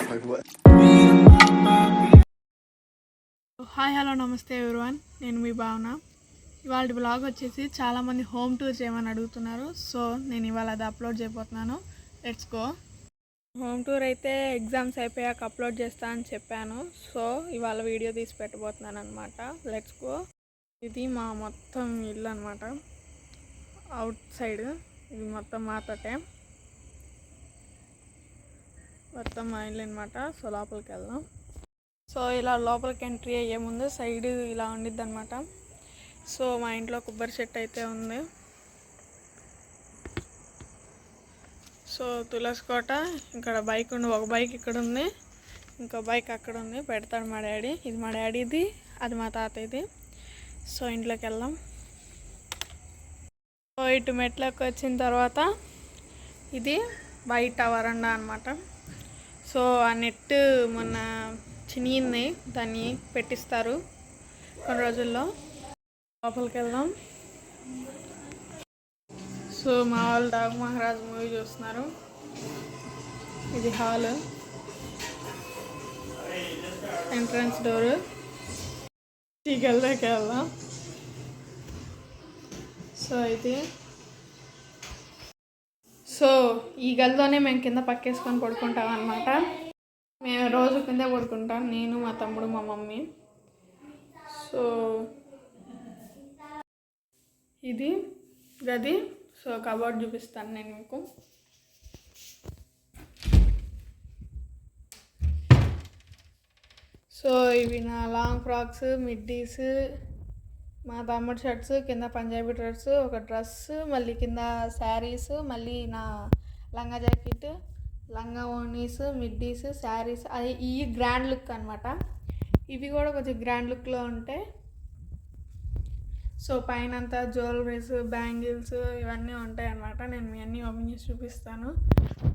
Hi hello నమస్తే everyone, నేను మీ భావన. ఇవాళ బ్లాగ్ వచ్చేసి చాలామంది హోమ్ టూర్ చేయమని అడుగుతున్నారు. సో నేను ఇవాళ అది అప్లోడ్ చేయబోతున్నాను. Let's go. హోమ్ టూర్ అయితే ఎగ్జామ్స్ అయిపోయాక అప్లోడ్ చేస్తా అని చెప్పాను. సో ఇవాళ వీడియో తీసి పెట్టబోతున్నాను అనమాట. Let's go. ఇది మా మొత్తం ఇల్లు అనమాట, అవుట్ సైడ్. ఇది మొత్తం మాతోటే, మొత్తం మా ఇల్లు అనమాట. సో లోపలికి వెళ్దాం. సో ఇలా లోపలికి ఎంట్రీ అయ్యే ముందు సైడ్ ఇలా ఉండిద్ది అనమాట. సో మా ఇంట్లో కొబ్బరి చెట్టు అయితే ఉంది. సో తులసి కోట, ఇక్కడ బైక్ ఉంది. ఒక బైక్ ఇక్కడ ఉంది, ఇంకో బైక్ అక్కడ ఉంది. పెడతాడు మా డాడీ. ఇది మా డాడీది, అది మా తాతయ్యది. సో ఇంట్లోకి వెళ్దాం. సో ఇటు మెట్లోకి వచ్చిన తర్వాత ఇది బయట వరండా అనమాట. సో ఆ నెట్ మొన్న చినిగింది, దాన్ని పెట్టిస్తారు కొన్ని రోజుల్లో. లోపలికి వెళ్దాం. సో మా వాళ్ళు డాగ్ మహారాజ్ మూవీ చూస్తున్నారు. ఇది హాల్, ఎంట్రన్స్ డోర్. ఈ గల్లోకి వెళ్దాం. సో అయితే ఈ గదిలోనే మేము కింద పక్కేసుకొని పడుకుంటాం అనమాట. మేము రోజు కింద పడుకుంటాం, నేను, మా తమ్ముడు, మా మమ్మీ. సో ఇది గది. సో కబోర్డ్ చూపిస్తాను నేను మీకు. సో ఇవి నా లాంగ్ ఫ్రాక్స్, మిడ్డీస్, మా తమ్ముడు షర్ట్స్, కింద పంజాబీ డ్రెస్, ఒక డ్రెస్, మళ్ళీ కింద శారీస్, మళ్ళీ నా లంగా జాకెట్, లంగా ఓనీస్, మిడ్డీస్, శారీస్. అది ఈ గ్రాండ్ లుక్ అనమాట. ఇవి కూడా కొంచెం గ్రాండ్ లుక్లో ఉంటాయి. సో పైన అంతా జ్యువెలరీస్, బ్యాంగిల్స్ ఇవన్నీ ఉంటాయి అన్నమాట. నేను మీ అన్నీ ఓపెన్ చేసి చూపిస్తాను.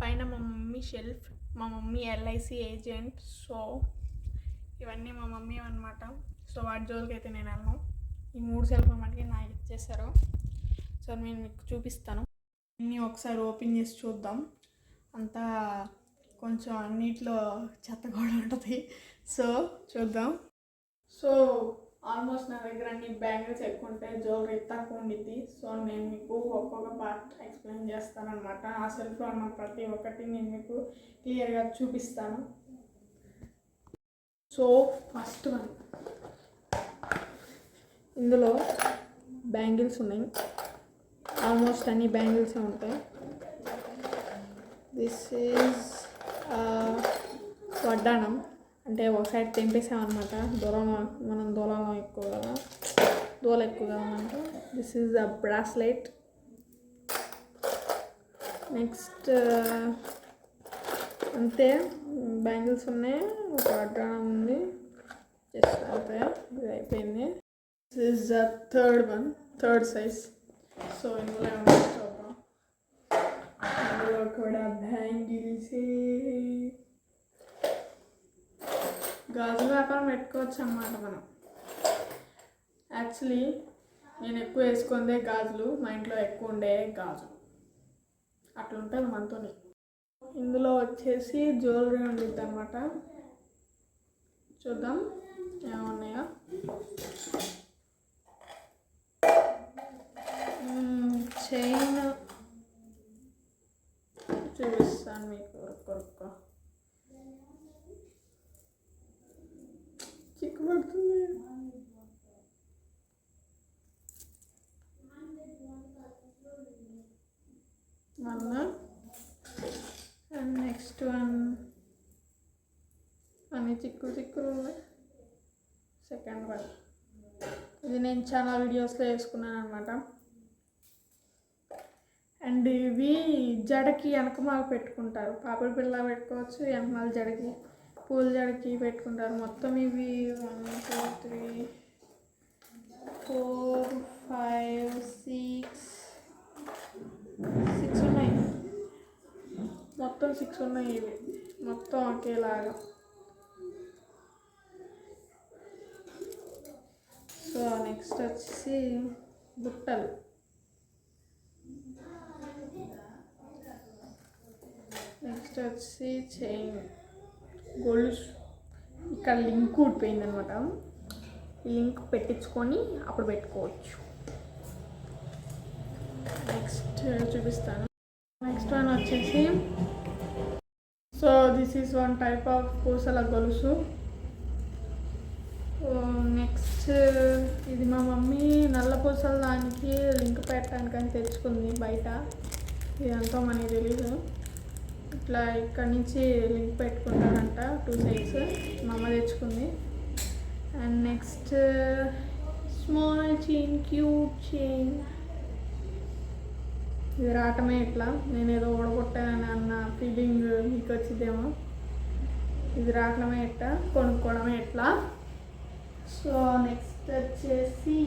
పైన మా మమ్మీ షెల్ఫ్, మా మమ్మీ ఎల్ఐసి ఏజెంట్. సో ఇవన్నీ మా మమ్మీ అనమాట. సో వాటి జోలికి అయితే నేను వెళ్ళను. ఈ 3 సెల్ఫ్ మటుకి నాకు ఇచ్చేసారు. సో నేను మీకు చూపిస్తాను. అన్నీ ఒకసారి ఓపెన్ చేసి చూద్దాం. అంతా కొంచెం అన్నిట్లో చెత్త కూడా ఉంటుంది. సో చూద్దాం. సో ఆల్మోస్ట్ నా దగ్గర అన్ని బ్యాంగిల్స్ ఎక్కువ ఉంటాయి, జ్యువెలరీ తక్కువ ఉండిద్ది. సో నేను మీకు ఒక్కొక్క పార్ట్ ఎక్స్ప్లెయిన్ చేస్తానమాట. ఆ సెల్ఫ్లో ఉన్న ప్రతి ఒక్కటి నేను మీకు క్లియర్గా చూపిస్తాను. సో ఫస్ట్ వన్, ఇందులో బ్యాంగిల్స్ ఉన్నాయి. ఆల్మోస్ట్ అన్ని బ్యాంగిల్సే ఉంటాయి. దిస్ ఈజ్ వడ్డానం, అంటే ఒక సైడ్ తెంపేసామన్నమాట. మనం దూలం ఎక్కువ కదా, దూల ఎక్కువ కదా మనకు. This is a bracelet. Next అంతే, బ్యాంగిల్స్ ఉన్నాయి, ఒక వడ్డానం ఉంది. జస్ట్ అంతే, ఇది అయిపోయింది. This is the third one, third size. So ఇందులో చూద్దాం. ఇందులో కూడా బ్యాంగిల్స్, గాజుల వ్యాపారం పెట్టుకోవచ్చు అన్నమాట మనం. యాక్చువల్లీ నేను ఎక్కువ వేసుకుందే గాజులు, మా ఇంట్లో ఎక్కువ ఉండే గాజులు, అట్లుంటుంది మనతోని. ఇందులో వచ్చేసి జ్యువెలరీ ఉండిద్ది అనమాట. చూద్దాం ఏమున్నాయో. చైన్ చూపిస్తాను మీకు. ఒక్కొక్క చిక్కుపడుతుంది. మళ్ళా అండ్ నెక్స్ట్ వన్, అన్ని చిక్కులు ఉన్నాయి. సెకండ్ వన్, ఇది నేను చాలా వీడియోస్లో వేసుకున్నాను అనమాట. అండ్ ఇవి జడకి వెనకమాల పెట్టుకుంటారు. పాపడి పిల్ల పెట్టుకోవచ్చు, వెనకమాల జడకి, పూల జడకి పెట్టుకుంటారు. మొత్తం ఇవి 1 2 3 4 5 6 ఉన్నాయి. మొత్తం 6 ఉన్నాయి. ఇవి మొత్తం ఒకేలాగా. సో నెక్స్ట్ వచ్చేసి బుట్టలు. నెక్స్ట్ వచ్చి చైన్. గొలుసు ఇక్కడ లింక్ ఊడిపోయింది అనమాట. ఈ లింక్ పెట్టించుకొని అప్పుడు పెట్టుకోవచ్చు. నెక్స్ట్ చూపిస్తాను. నెక్స్ట్ వన్ వచ్చేసి, so this is one type of పూసల గొలుసు. నెక్స్ట్ ఇది మా మమ్మీ నల్ల పూసల దానికి లింక్ పెట్టడానికి అని తెచ్చుకుంది బయట. ఇదంతా మనకి తెలీదు. ఇట్లా ఇక్కడ నుంచి లింక్ పెట్టుకుంటారంట 2 సైడ్స్. మా అమ్మ తెచ్చుకుంది. And next small chain, cute chain. ఇది రావటమే ఇట్లా. నేను ఏదో ఓడగొట్టానని అన్న ఫీలింగ్ మీకు వచ్చిందేమో. ఇది రావటమే ఇట్లా, కొనుక్కోవడమే ఇట్లా. సో నెక్స్ట్ వచ్చేసి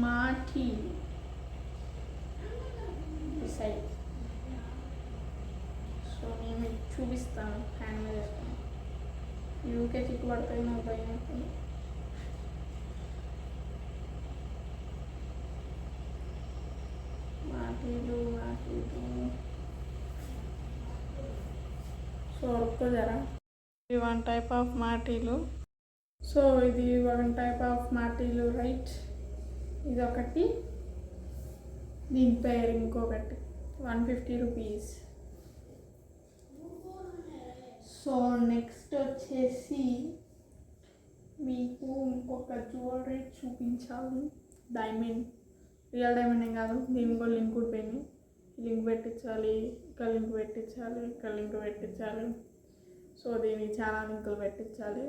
మాటి సైడ్. సో నేను మీకు చూపిస్తాను. హ్యాండ్ మీద వేస్తాను. యూకే చిక్కు పడతాయి నాకు భయం అవుతుంది. మాటీలు సో ఒక్క జరా. ఇది వన్ టైప్ ఆఫ్ మాటీలు. సో ఇది వన్ టైప్ ఆఫ్ మాటీలు, రైట్. ఇది ఒకటి, దీని పేరు ఇంకొకటి. 150 రూపీస్. సో నెక్స్ట్ వచ్చేసి మీకు ఇంకొక జ్యువెలరీ చూపించాలి. డైమండ్, రియల్ డైమండ్ ఏం కాదు. దీని కూడా లింక్ ఊడిపోయింది. లింక్ పెట్టించాలి, ఇక్కడ లింక్ పెట్టించాలి, ఇక్కడ లింక్ పెట్టించాలి. సో దీనికి చాలా లింకులు పెట్టించాలి.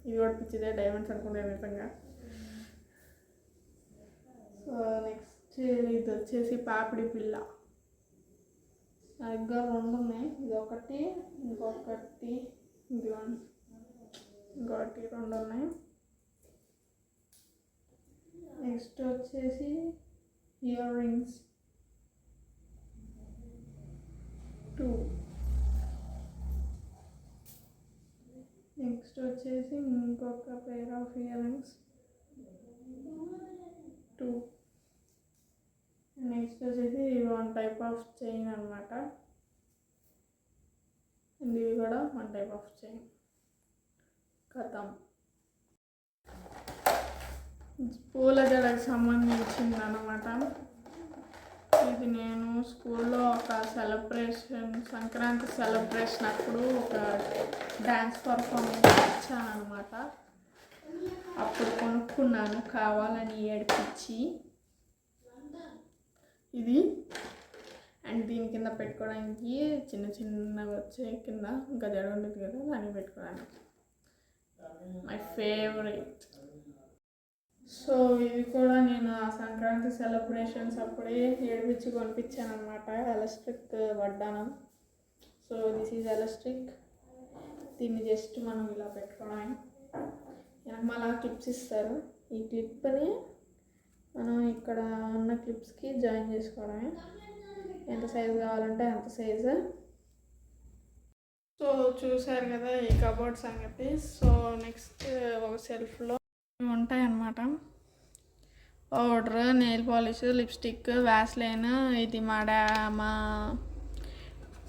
ఇది కూడా పిచ్చిదే, డైమండ్స్ అనుకుంటే నిజంగా. సో నెక్స్ట్ ఇది వచ్చేసి పాపిడి పిల్ల. నా దగ్గర 2 ఉన్నాయి. ఇది ఒకటి, ఇంకొకటి, ఇంకోటి 2 ఉన్నాయి. నెక్స్ట్ వచ్చేసి ఇయర్ రింగ్స్ 2. నెక్స్ట్ వచ్చేసి ఇంకొక pair of ear rings 2. Next వచ్చేసి వన్ టైప్ ఆఫ్ చైన్ అనమాట. ఇది కూడా వన్ టైప్ ఆఫ్ చైన్. కథం. పూల జడకు సంబంధించింది అన్నమాట. ఇది నేను స్కూల్లో ఒక సెలబ్రేషన్, సంక్రాంతి సెలబ్రేషన్ అప్పుడు ఒక డ్యాన్స్ పర్ఫార్మెన్స్ ఇచ్చాను అనమాట. అప్పుడు కొనుక్కున్నాను కావాలని ఏడిపించి ఇది. అండ్ దీని కింద పెట్టుకోవడానికి చిన్న చిన్నవి వచ్చాయి కింద. ఇంకా జడ ఉండదు కదా, దాన్ని పెట్టుకోవడానికి. My favourite. సో ఇది కూడా నేను ఆ సంక్రాంతి సెలబ్రేషన్స్ అప్పుడే ఏడిపించి కొనిపించాను అనమాట. ఎలక్ట్రిక్ వడ్డానం. So this is electric. దీన్ని జస్ట్ మనం ఇలా పెట్టుకోవడం. వెనకమాల క్లిప్స్ ఇస్తారు. ఈ క్లిప్ని మనం ఇక్కడ ఉన్న క్లిప్స్కి జాయిన్ చేసుకోవడమే. ఎంత సైజు కావాలంటే అంత సైజు. సో చూసారు కదా ఈ కబోర్డ్ సంగతి. సో నెక్స్ట్ ఒక సెల్ఫ్లో ఉంటాయి అన్నమాట. Powder, nail polish, lipstick, Vaseline. ఇది మా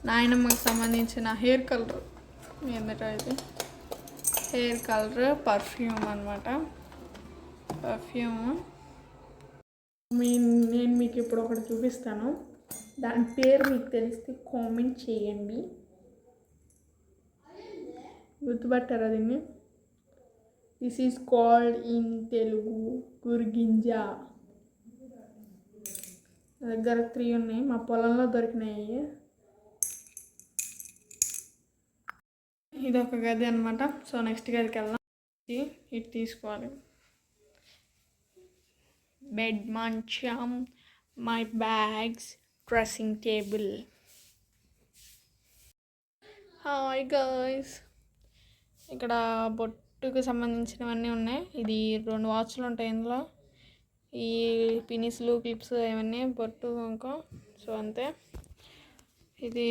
నాయనమ్మకి సంబంధించిన హెయిర్ కలర్. ఏంటంటే ఇది హెయిర్ కలర్, పర్ఫ్యూమ్ అనమాట. పర్ఫ్యూమ్ నేను మీకు ఇప్పుడు ఒకటి చూపిస్తాను. దాని పేరు మీకు తెలిస్తే కామెంట్ చేయండి. గుర్తుపట్టారా దీన్ని? This is called in Telugu గురిగింజా. నా దగ్గర 3 ఉన్నాయి. మా పొలంలో దొరికినాయి. ఇది ఒక గది అనమాట. సో నెక్స్ట్ గదికి వెళ్దాం. ఇది తీసుకోవాలి. బెడ్, మంచం, my bags, dressing table. Hi guys, ఇక్కడ బొట్టుకు సంబంధించినవన్నీ ఉన్నాయి. ఇది 2 వాచ్లు ఉంటాయి ఇందులో. ఈ పినిస్లు, క్లిప్స్ ఇవన్నీ బొట్టు ఇంకో. సో అంతే. ఇది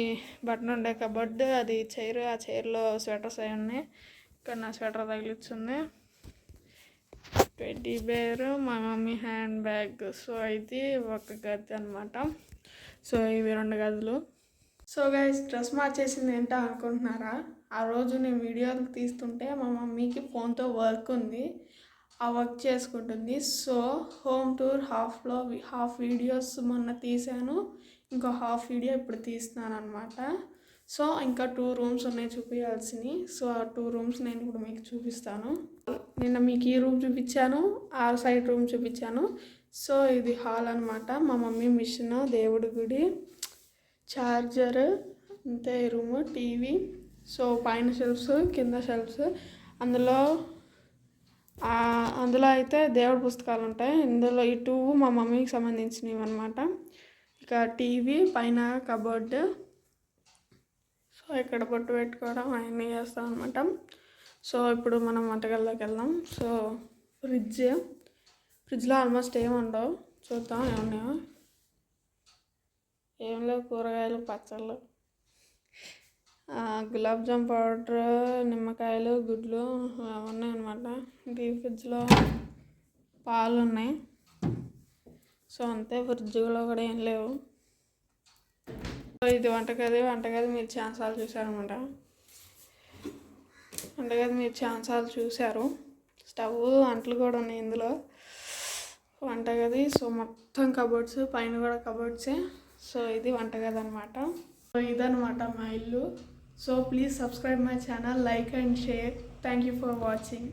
బటన్ ఉండే కబోర్డ్. అది చైర్. ఆ చైర్లో స్వెటర్స్ అవి ఉన్నాయి. ఇక్కడ నా స్వెటర్ తగిలిచ్చింది. టెడ్డీ బేర్, మా మమ్మీ హ్యాండ్ బ్యాగ్. సో ఇది ఒక గది అనమాట. సో ఇవి 2 గదులు. సో గైస్, డ్రెస్ మార్చేసింది ఏంటో అనుకుంటున్నారా? ఆ రోజు నేను వీడియోలు తీస్తుంటే మా మమ్మీకి ఫోన్తో వర్క్ ఉంది, ఆ వర్క్ చేసుకుంటుంది. So home tour half videos మొన్న తీసాను, ఇంకో హాఫ్ వీడియో ఇప్పుడు తీస్తున్నాను అనమాట. సో ఇంకా 2 రూమ్స్ ఉన్నాయి చూపించాల్సినవి. సో ఆ 2 రూమ్స్ నేను ఇప్పుడు మీకు చూపిస్తాను. నిన్న మీకు ఈ రూమ్ చూపించాను, ఆ సైడ్ రూమ్ చూపించాను. సో ఇది హాల్ అనమాట. మా మమ్మీ మిషన్, దేవుడి గుడి, చార్జర్, అంతే ఈ రూము, టీవీ. సో పైన షెల్ఫ్స్, కింద షెల్ఫ్స్. అందులో అయితే దేవుడి పుస్తకాలు ఉంటాయి. ఇందులో ఈ 2 మా మమ్మీకి సంబంధించినవి అనమాట. ఇక టీవీ, పైన కబోర్డ్. సో ఇక్కడ బొట్టు పెట్టుకోవడం అవన్నీ చేస్తాం అనమాట. సో ఇప్పుడు మనం వంటగదిలోకి వెళ్దాం. సో ఫ్రిడ్జ్లో ఆల్మోస్ట్ ఏమి ఉండవు, చూద్దాం ఏమున్నాయో. ఏం లేవు, కూరగాయలు, పచ్చళ్ళు, గులాబ్ జామ్ పౌడర్, నిమ్మకాయలు, గుడ్లు ఉన్నాయి అనమాట. డీప్ ఫ్రిడ్జ్లో పాలు ఉన్నాయి. సో అంతే, ఫ్రిడ్జ్లో కూడా ఏం లేవు. ఇది వంటగది మీరు ఛాన్సాలు చూసారనమాట. వంటగది మీరు ఛాన్సాలు చూశారు. స్టవ్, అంట్లు కూడా ఉన్నాయి ఇందులో. వంటగది. సో మొత్తం కబోర్డ్స్, పైన కూడా కబోర్డ్సే. సో ఇది వంటగది అనమాట. సో ఇదనమాట మా ఇల్లు. So please subscribe my channel, like and share. Thank you for watching.